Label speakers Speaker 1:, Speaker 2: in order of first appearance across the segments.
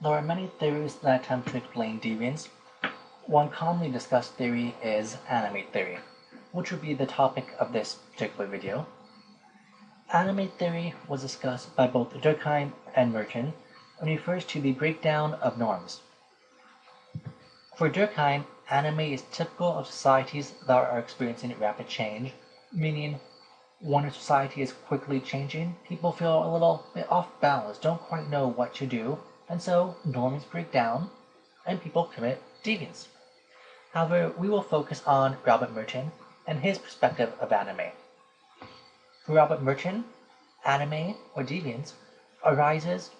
Speaker 1: There are many theories that attempt to explain deviance. One commonly discussed theory is Anomie Theory, which would be the topic of this particular video. Anomie Theory was discussed by both Durkheim and Merton and refers to the breakdown of norms. For Durkheim, anomie is typical of societies that are experiencing rapid change, meaning when a society is quickly changing, people feel a little bit off balance, don't quite know what to do, and so norms break down and people commit deviance. However, we will focus on Robert Merton and his perspective of anomie. For Robert Merton, anomie, or deviance, arises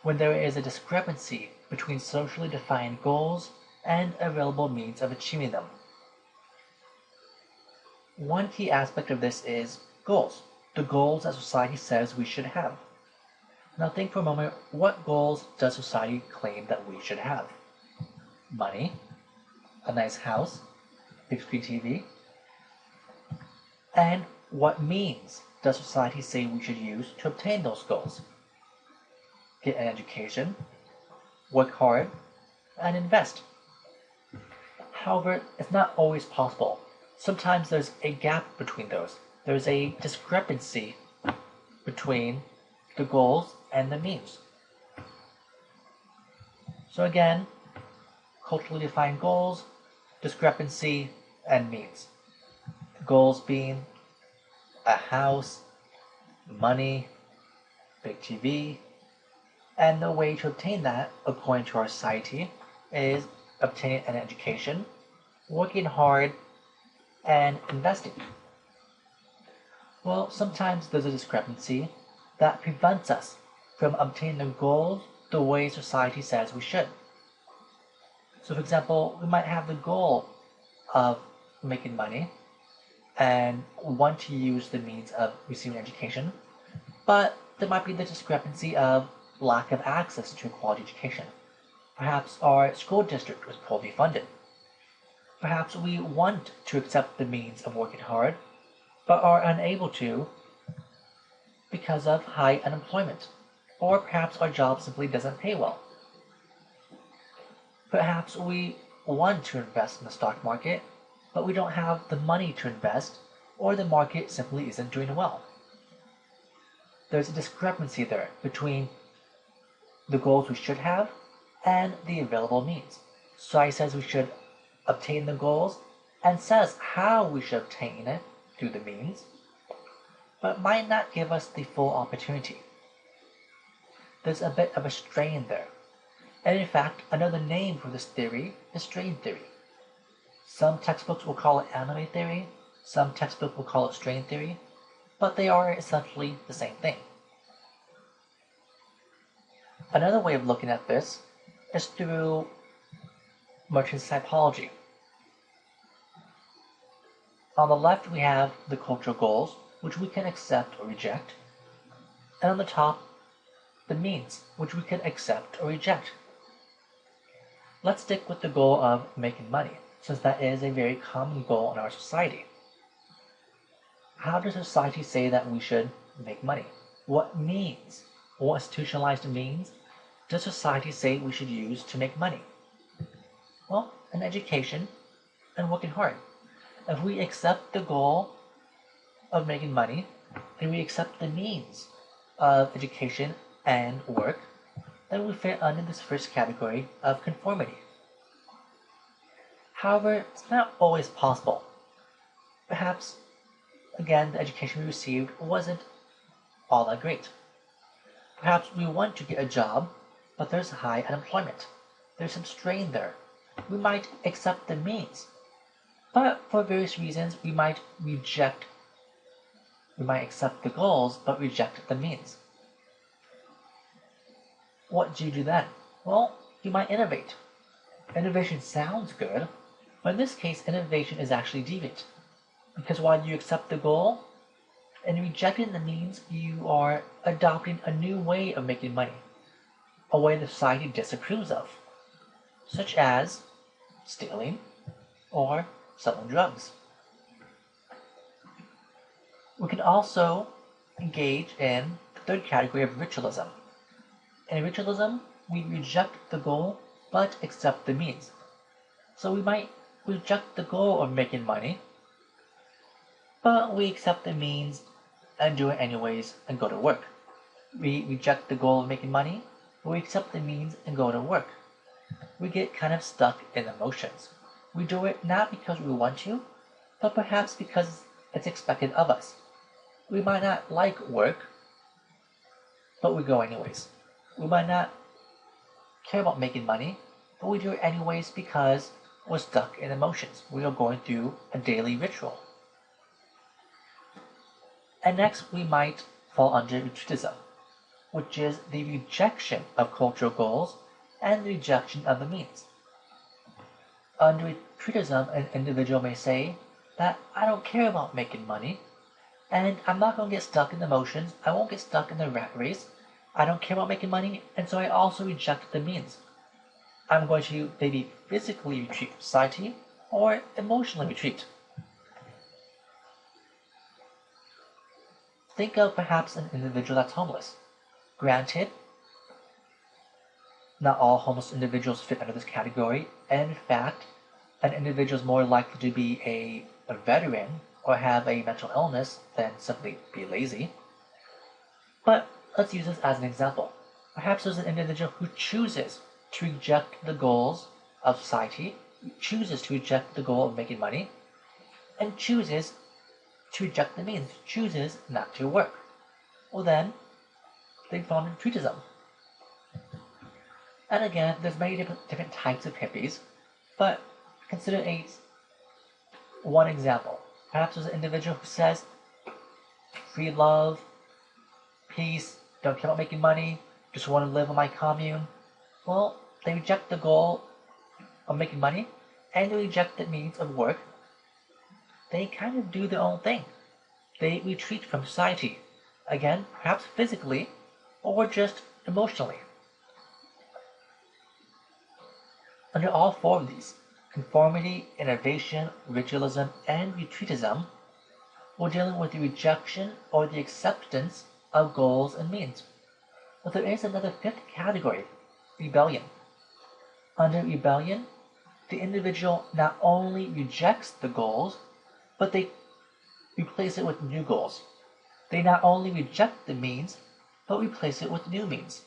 Speaker 1: when there is a discrepancy between socially defined goals and available means of achieving them. One key aspect of this is goals, the goals that society says we should have. Now think for a moment, what goals does society claim that we should have? Money, a nice house, big screen TV, and what means does society say we should use to obtain those goals? Get an education, work hard, and invest. However, it's not always possible. Sometimes there's a gap between those. There's a discrepancy between the goals and the means. So again, culturally defined goals, discrepancy, and means. The goals being a house, money, big TV, and the way to obtain that, according to our society, is obtaining an education, working hard, and investing. Well, sometimes there's a discrepancy that prevents us from obtaining the goals the way society says we should. So for example, we might have the goal of making money and want to use the means of receiving education, but there might be the discrepancy of lack of access to a quality education. Perhaps our school district was poorly funded. Perhaps we want to accept the means of working hard, but are unable to because of high unemployment, or perhaps our job simply doesn't pay well. Perhaps we want to invest in the stock market, but we don't have the money to invest, or the market simply isn't doing well. There's a discrepancy there between the goals we should have and the available means. Society says we should obtain the goals and says how we should obtain it through the means, but might not give us the full opportunity. There's a bit of a strain there. And in fact, another name for this theory is strain theory. Some textbooks will call it anomie theory, some textbooks will call it strain theory, but they are essentially the same thing. Another way of looking at this is through Merton's typology. On the left we have the cultural goals, which we can accept or reject, and on the top, the means, which we can accept or reject. Let's stick with the goal of making money, since that is a very common goal in our society. How does society say that we should make money? What means, what institutionalized means, does society say we should use to make money? Well, an education and working hard. If we accept the goal of making money, and we accept the means of education and work, then we fit under this first category of conformity. However, it's not always possible. Perhaps, again, the education we received wasn't all that great. Perhaps we want to get a job, but there's high unemployment. There's some strain there. We might accept the means, but for various reasons we might accept the goals, but reject the means. What do you do then? Well, you might innovate. Innovation sounds good, but in this case, innovation is actually deviant. Because while you accept the goal and rejecting the means, you are adopting a new way of making money, a way that society disapproves of, such as stealing or selling drugs. We can also engage in the third category of ritualism. In ritualism, we reject the goal but accept the means. So we might reject the goal of making money, but we accept the means and do it anyways and go to work. We reject the goal of making money, but we accept the means and go to work. We get kind of stuck in emotions. We do it not because we want to, but perhaps because it's expected of us. We might not like work, but we go anyways. We might not care about making money, but we do it anyways because we're stuck in emotions. We are going through a daily ritual. And next, we might fall under retreatism, which is the rejection of cultural goals and the rejection of the means. Under retreatism, an individual may say that I don't care about making money, and I'm not going to get stuck in emotions. I won't get stuck in the rat race. I don't care about making money, and so I also reject the means. I'm going to maybe physically retreat from society or emotionally retreat. Think of perhaps an individual that's homeless. Granted, not all homeless individuals fit under this category, and in fact, an individual is more likely to be a veteran or have a mental illness than simply be lazy. But let's use this as an example. Perhaps there's an individual who chooses to reject the goals of society, chooses to reject the goal of making money, and chooses to reject the means, chooses not to work. Well then, they fall into retreatism. And again, there's many different types of hippies, but consider one example. Perhaps there's an individual who says, free love, peace, don't care about making money, just want to live in my commune. Well, they reject the goal of making money, and they reject the means of work. They kind of do their own thing. They retreat from society. Again, perhaps physically, or just emotionally. Under all four of these, conformity, innovation, ritualism, and retreatism, we're dealing with the rejection or the acceptance of goals and means. But there is another fifth category, rebellion. Under rebellion, the individual not only rejects the goals, but they replace it with new goals. They not only reject the means, but replace it with new means.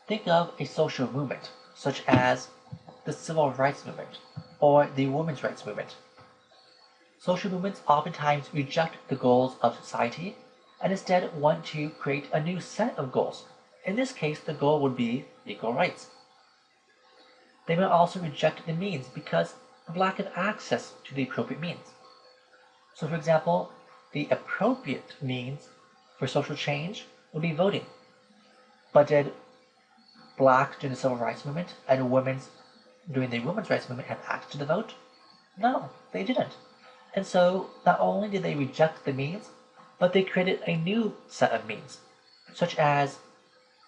Speaker 1: Think of a social movement, such as the civil rights movement or the women's rights movement. Social movements oftentimes reject the goals of society and instead want to create a new set of goals. In this case, the goal would be equal rights. They may also reject the means because of lack of access to the appropriate means. So for example, the appropriate means for social change would be voting. But did blacks during the civil rights movement and women during the women's rights movement have access to the vote? No, they didn't. And so not only did they reject the means, but they created a new set of means, such as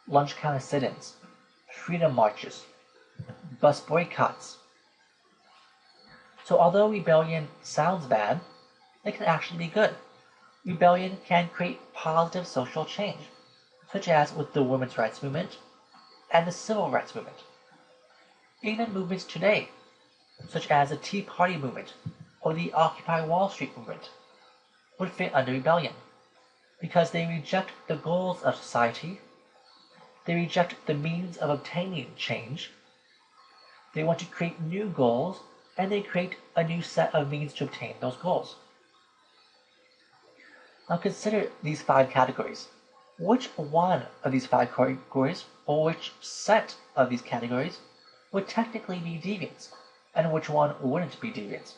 Speaker 1: lunch counter sit-ins, freedom marches, bus boycotts. So although rebellion sounds bad, it can actually be good. Rebellion can create positive social change, such as with the women's rights movement and the civil rights movement. Even movements today, such as the Tea Party movement or the Occupy Wall Street movement, would fit under rebellion, because they reject the goals of society, they reject the means of obtaining change, they want to create new goals, and they create a new set of means to obtain those goals. Now consider these 5 categories. Which one of these 5 categories, or which set of these categories, would technically be deviance, and which one wouldn't be deviance?